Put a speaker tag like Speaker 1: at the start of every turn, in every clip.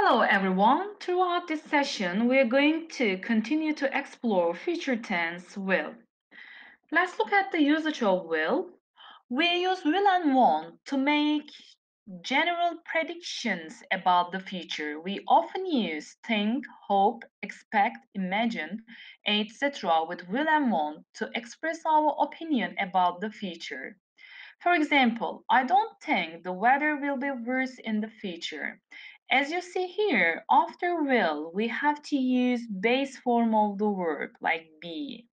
Speaker 1: Hello everyone. Throughout this session, we are going to continue to explore future tense will. Let's look at the usage of will. We use will and want to make general predictions about the future. We often use think, hope, expect, imagine, etc. with will and want to express our opinion about the future. For example, I don't think the weather will be worse in the future. As you see here, after will, we have to use base form of the verb like be.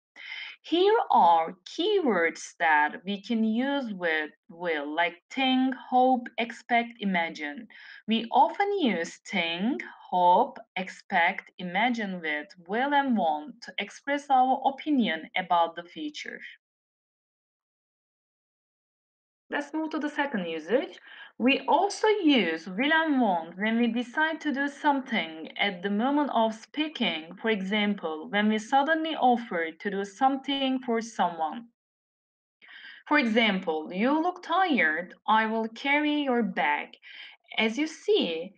Speaker 1: Here are keywords that we can use with will, like think, hope, expect, imagine. We often use think, hope, expect, imagine with will and want to express our opinion about the future. Let's move to the second usage. We also use will and want when we decide to do something at the moment of speaking. For example, when we suddenly offer to do something for someone. For example, you look tired, I will carry your bag. As you see,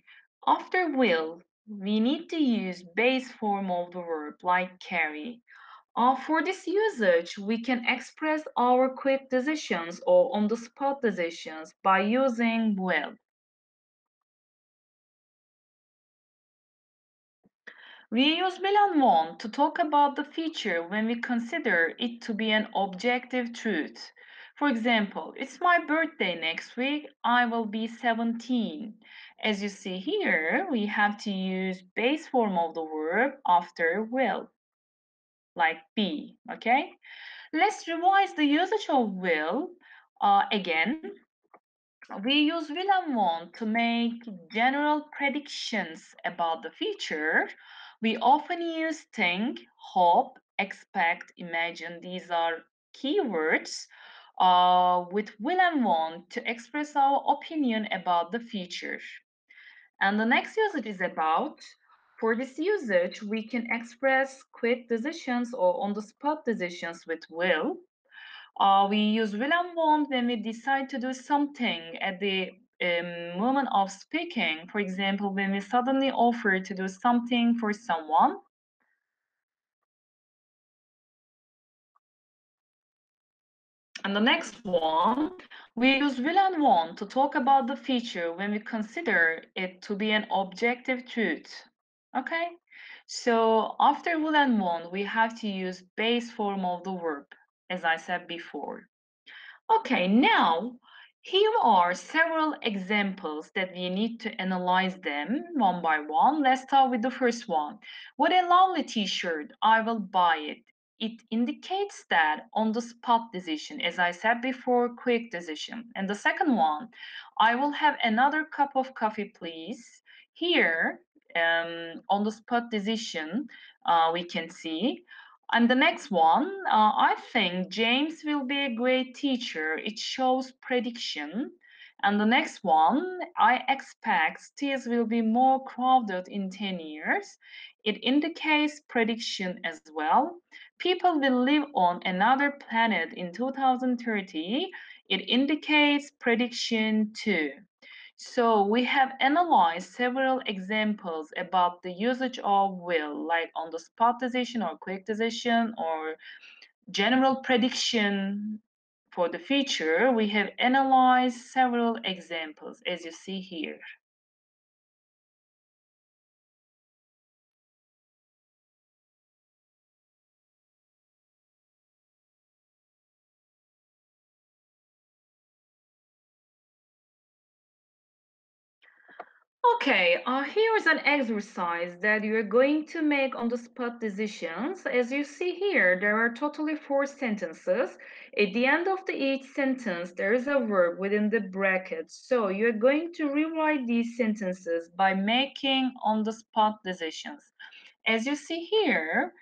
Speaker 1: after will, we need to use base form of the verb like carry. For this usage, we can express our quick decisions or on-the-spot decisions by using will. We use will and want to talk about the future when we consider it to be an objective truth. For example, it's my birthday next week, I will be 17. As you see here, we have to use base form of the verb after will, like be, okay? Let's revise the usage of will again. We use will and want to make general predictions about the future. We often use think, hope, expect, imagine. These are keywords with will and want to express our opinion about the future. And the next usage is about. For this usage, we can express quick decisions or on the spot decisions with will. We use will and want when we decide to do something at the moment of speaking. For example, when we suddenly offer to do something for someone. And the next one, we use will and want to talk about the future when we consider it to be an objective truth. Okay? So after will and want, we have to use base form of the verb, as I said before. Okay, now here are several examples that we need to analyze them one by one. Let's start with the first one. What a lovely t-shirt, I will buy it. It indicates that on the spot decision, as I said before, quick decision. And the second one, I will have another cup of coffee, please. Here, on the spot decision, we can see and the next one, I think James will be a great teacher. It shows prediction. And the next one, I expect cities will be more crowded in 10 years. It indicates prediction as well. People will live on another planet in 2030. It indicates prediction too. So we have analyzed several examples about the usage of will, like on the spot decision or quick decision or general prediction for the future. We have analyzed several examples as you see here. Okay, here's an exercise that you're going to make on the spot decisions. As you see here, there are totally 4 sentences. At the end of each sentence, there is a verb within the brackets. So you're going to rewrite these sentences by making on the spot decisions. As you see here,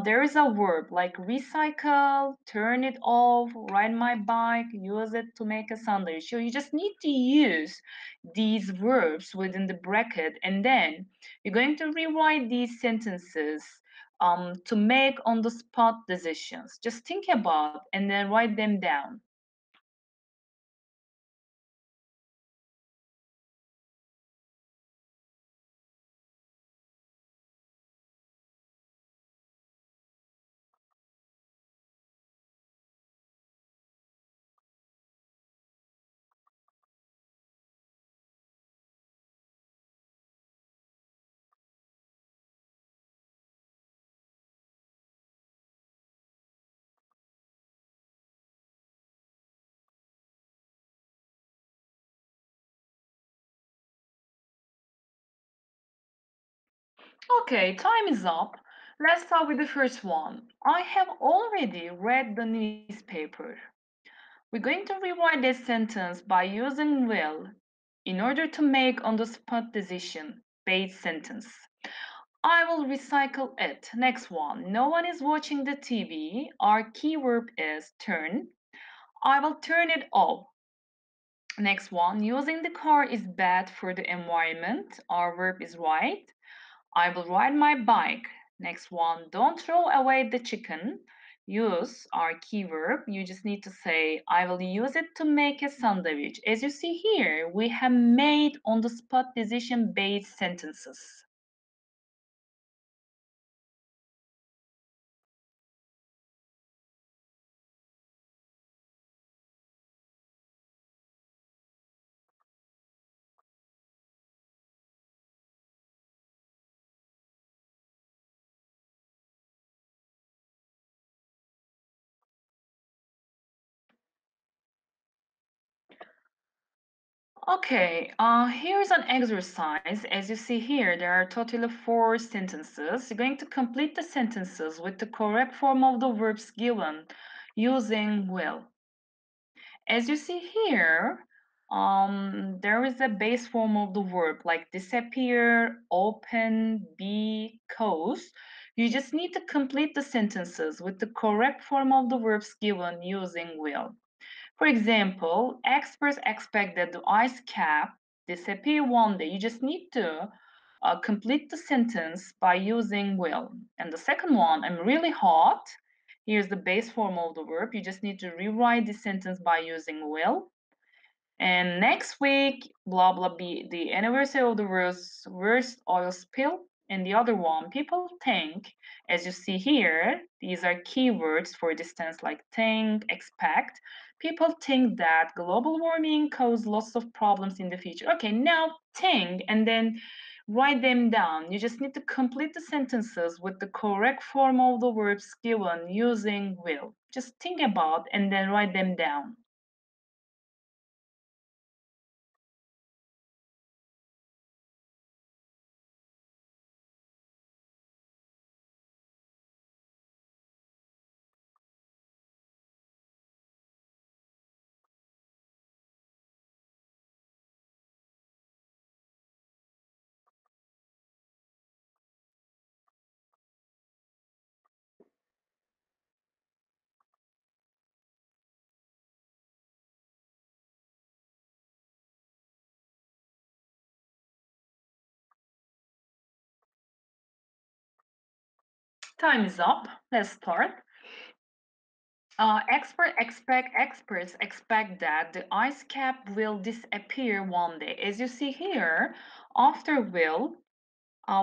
Speaker 1: there is a verb like recycle, turn it off, ride my bike, use it to make a sandwich. So you just need to use these verbs within the bracket, and then you're going to rewrite these sentences to make on the spot decisions. Just think about and then write them down. Okay, time is up. Let's start with the first one. I have already read the newspaper. We're going to rewrite this sentence by using will in order to make on-the-spot decision-based sentence. I will recycle it. Next one. No one is watching the TV. Our key verb is turn. I will turn it off. Next one. Using the car is bad for the environment. Our verb is ride. I will ride my bike. Next one. Don't throw away the chicken. Use our key verb. You just need to say, I will use it to make a sandwich. As you see here, we have made on the spot decision based sentences. Okay, here's an exercise. As you see here, there are a total of 4 sentences. You're going to complete the sentences with the correct form of the verbs given using will. As you see here, there is a base form of the verb like disappear, open, be, cause. You just need to complete the sentences with the correct form of the verbs given using will. For example, experts expect that the ice cap disappear one day. You just need to complete the sentence by using will. And the second one, I'm really hot. Here's the base form of the verb. You just need to rewrite the sentence by using will. And next week, blah blah be the anniversary of the worst oil spill. And the other one, people think, as you see here, these are keywords for distance like think, expect. People think that global warming cause lots of problems in the future. Okay, now think and then write them down. You just need to complete the sentences with the correct form of the verbs given using will. Just think about and then write them down. Time is up. Let's start. Experts expect that the ice cap will disappear one day. As you see here, after will,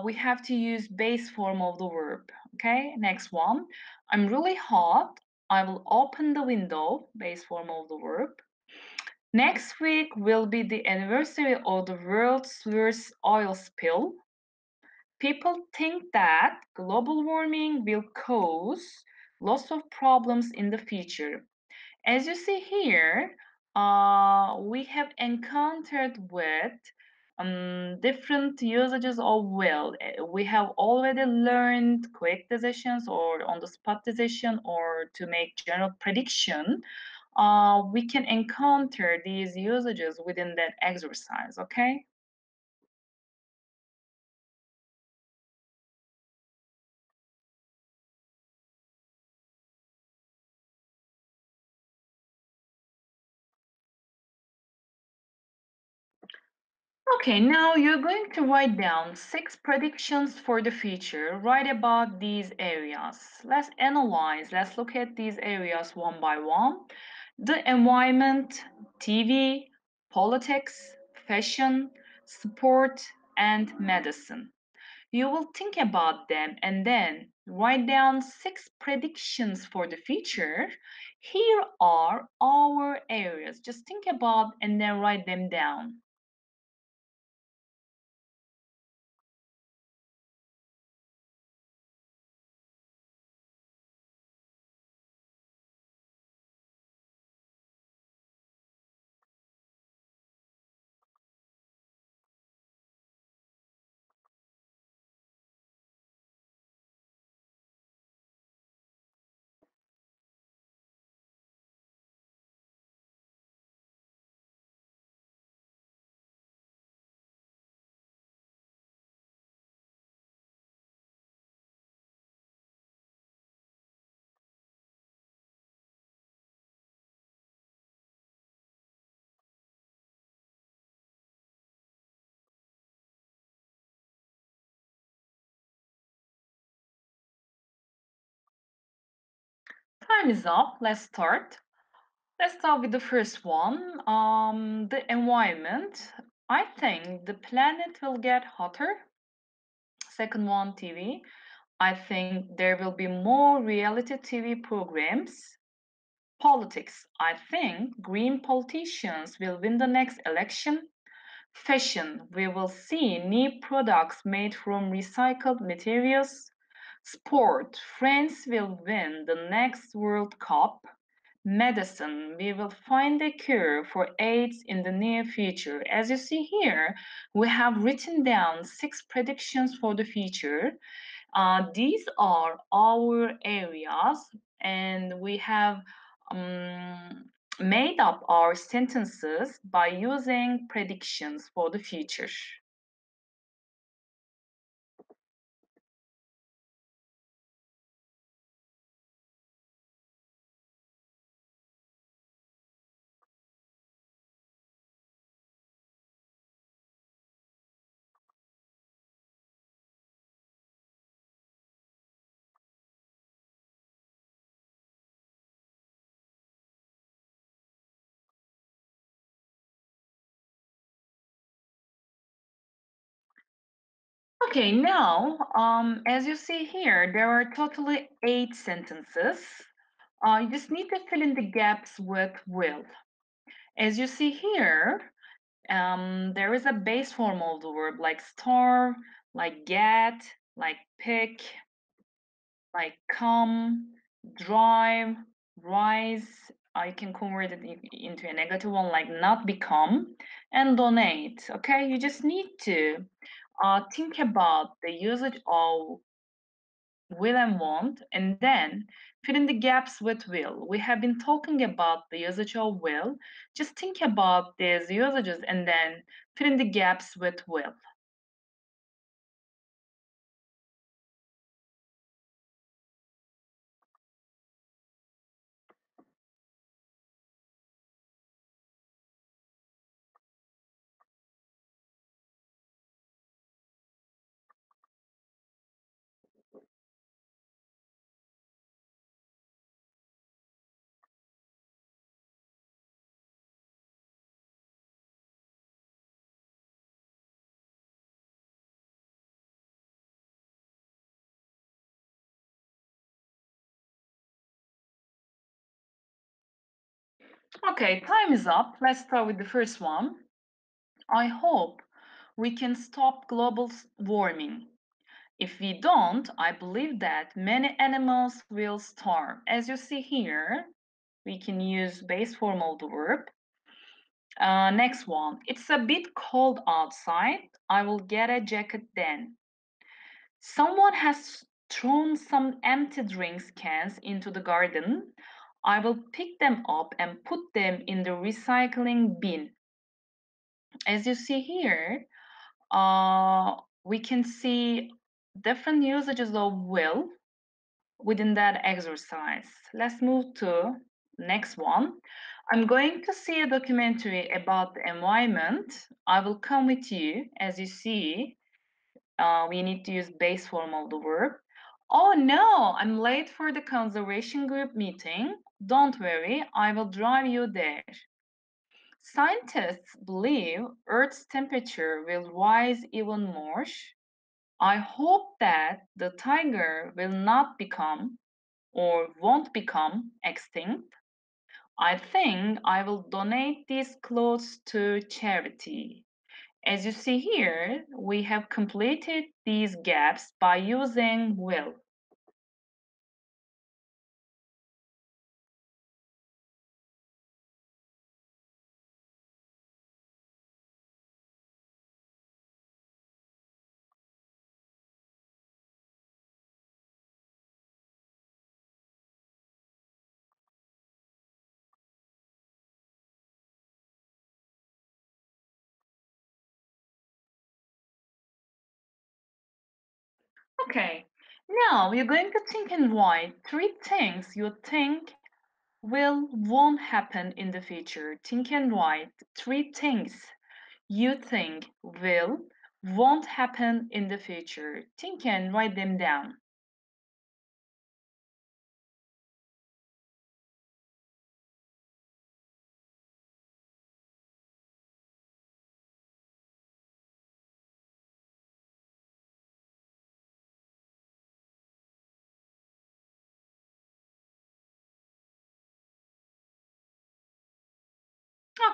Speaker 1: we have to use base form of the verb. Okay, next one. I'm really hot. I will open the window, base form of the verb. Next week will be the anniversary of the world's worst oil spill. People think that global warming will cause lots of problems in the future. As you see here, we have encountered with different usages of will. We have already learned quick decisions or on-the-spot decision or to make general prediction. We can encounter these usages within that exercise, okay? Okay, now you're going to write down 6 predictions for the future. Write about these areas. Let's analyze, let's look at these areas one by one. The environment, TV, politics, fashion, sport, and medicine. You will think about them and then write down 6 predictions for the future. Here are our areas. Just think about and then write them down. Time is up. Let's start. Let's start with the first one. The environment. I think the planet will get hotter. Second one, TV. I think there will be more reality TV programs. Politics. I think green politicians will win the next election. Fashion. We will see new products made from recycled materials. Sport. France will win the next World Cup. Medicine. We will find a cure for AIDS in the near future. As you see here, we have written down 6 predictions for the future. These are our areas, and we have um, made up our sentences by using predictions for the future. Okay, now, as you see here, there are totally 8 sentences. You just need to fill in the gaps with will. As you see here, there is a base form of the verb like starve, like get, like pick, like come, drive, rise. I can convert it into a negative one like not become, and donate. Okay, you just need to think about the usage of will and want, and then fill in the gaps with will. We have been talking about the usage of will. Just think about these usages and then fill in the gaps with will. Okay, time is up. Let's start with the first one. I hope we can stop global warming. If we don't, I believe that many animals will starve. As you see here, we can use base form of the verb. Next one. It's a bit cold outside. I will get a jacket then. Someone has thrown some empty drinks cans into the garden. I will pick them up and put them in the recycling bin. As you see here, we can see different usages of will within that exercise. Let's move to next one. I'm going to see a documentary about the environment. I will come with you. As you see, we need to use base form of the verb. Oh no, I'm late for the conservation group meeting. Don't worry, I will drive you there. Scientists believe Earth's temperature will rise even more. I hope that the tiger will not become or won't become extinct. I think I will donate these clothes to charity. As you see here, we have completed these gaps by using will. Okay, now you're going to think and write 3 things you think will won't happen in the future. Think and write 3 things you think will won't happen in the future. Think and write them down.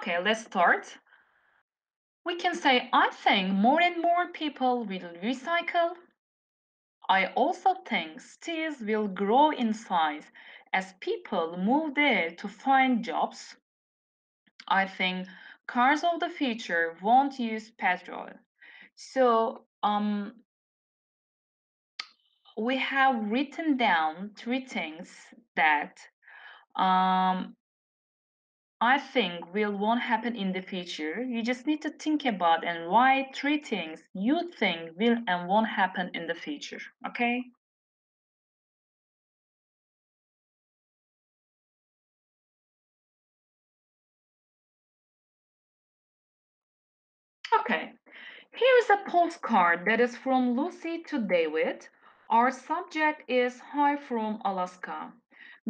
Speaker 1: Okay, let's start. We can say, I think more and more people will recycle. I also think cities will grow in size as people move there to find jobs. I think cars of the future won't use petrol. So, we have written down three things that um, I think won't happen in the future. You just need to think about and write three things you think will and won't happen in the future. Okay? Okay. Here is a postcard that is from Lucy to David. Our subject is Hi from Alaska.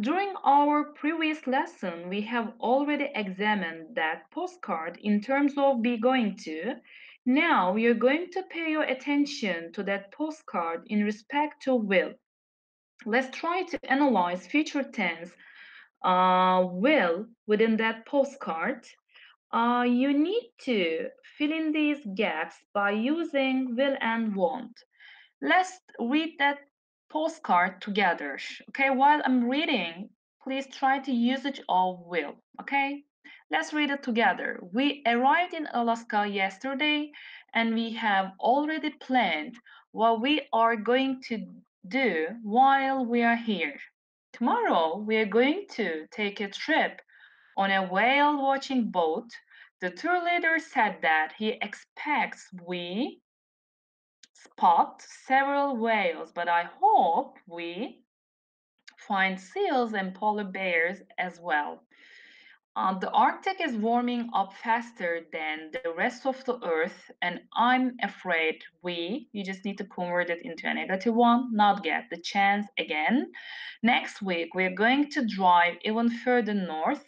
Speaker 1: During our previous lesson, we have already examined that postcard in terms of be going to. Now we are going to pay your attention to that postcard in respect to will. Let's try to analyze future tense will within that postcard. You need to fill in these gaps by using will and want. Let's read that postcard together. Okay, while I'm reading, please try to usage of will. Okay, let's read it together. We arrived in Alaska yesterday and we have already planned what we are going to do while we are here. Tomorrow, we are going to take a trip on a whale watching boat. The tour leader said that he expects we spot several whales, but I hope we find seals and polar bears as well. The Arctic is warming up faster than the rest of the Earth, and I'm afraid you just need to convert it into a negative one, not get the chance again. Next week, we're going to drive even further north.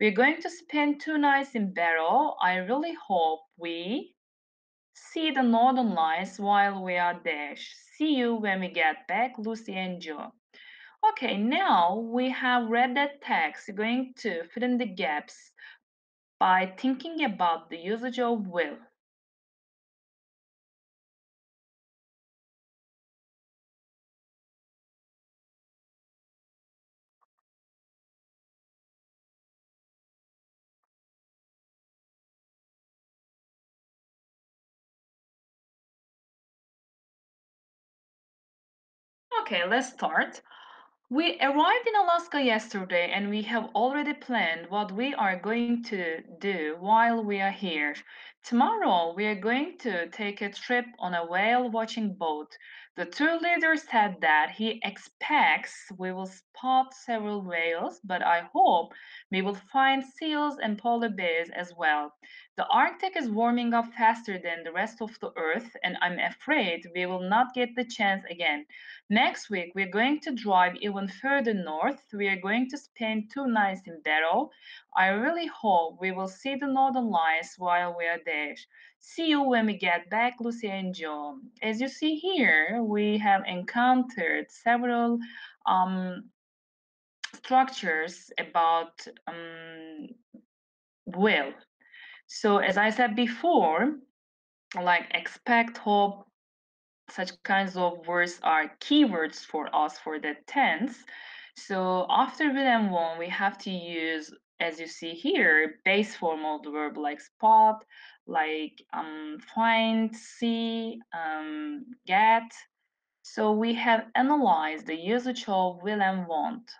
Speaker 1: We're going to spend 2 nights in Barrow. I really hope we see the northern lights while we are there. See you when we get back, Lucy and Joe. Okay, now we have read that text. We're going to fill in the gaps by thinking about the usage of will. Okay, let's start. We arrived in Alaska yesterday and we have already planned what we are going to do while we are here. Tomorrow, we are going to take a trip on a whale watching boat. The tour leader said that he expects we will spot several whales, but I hope we will find seals and polar bears as well. The Arctic is warming up faster than the rest of the Earth, and I'm afraid we will not get the chance again. Next week, we're going to drive even further north. We are going to spend 2 nights in Barrow. I really hope we will see the northern lights while we are there. See you when we get back, Lucy and John. As you see here, we have encountered several um, structures about will. So, as I said before, like expect, hope, such kinds of words are keywords for us for the tense. So after will and won't, we have to use, as you see here, base form of the verb like spot, like find, see, get. So we have analyzed the usage of will and won't.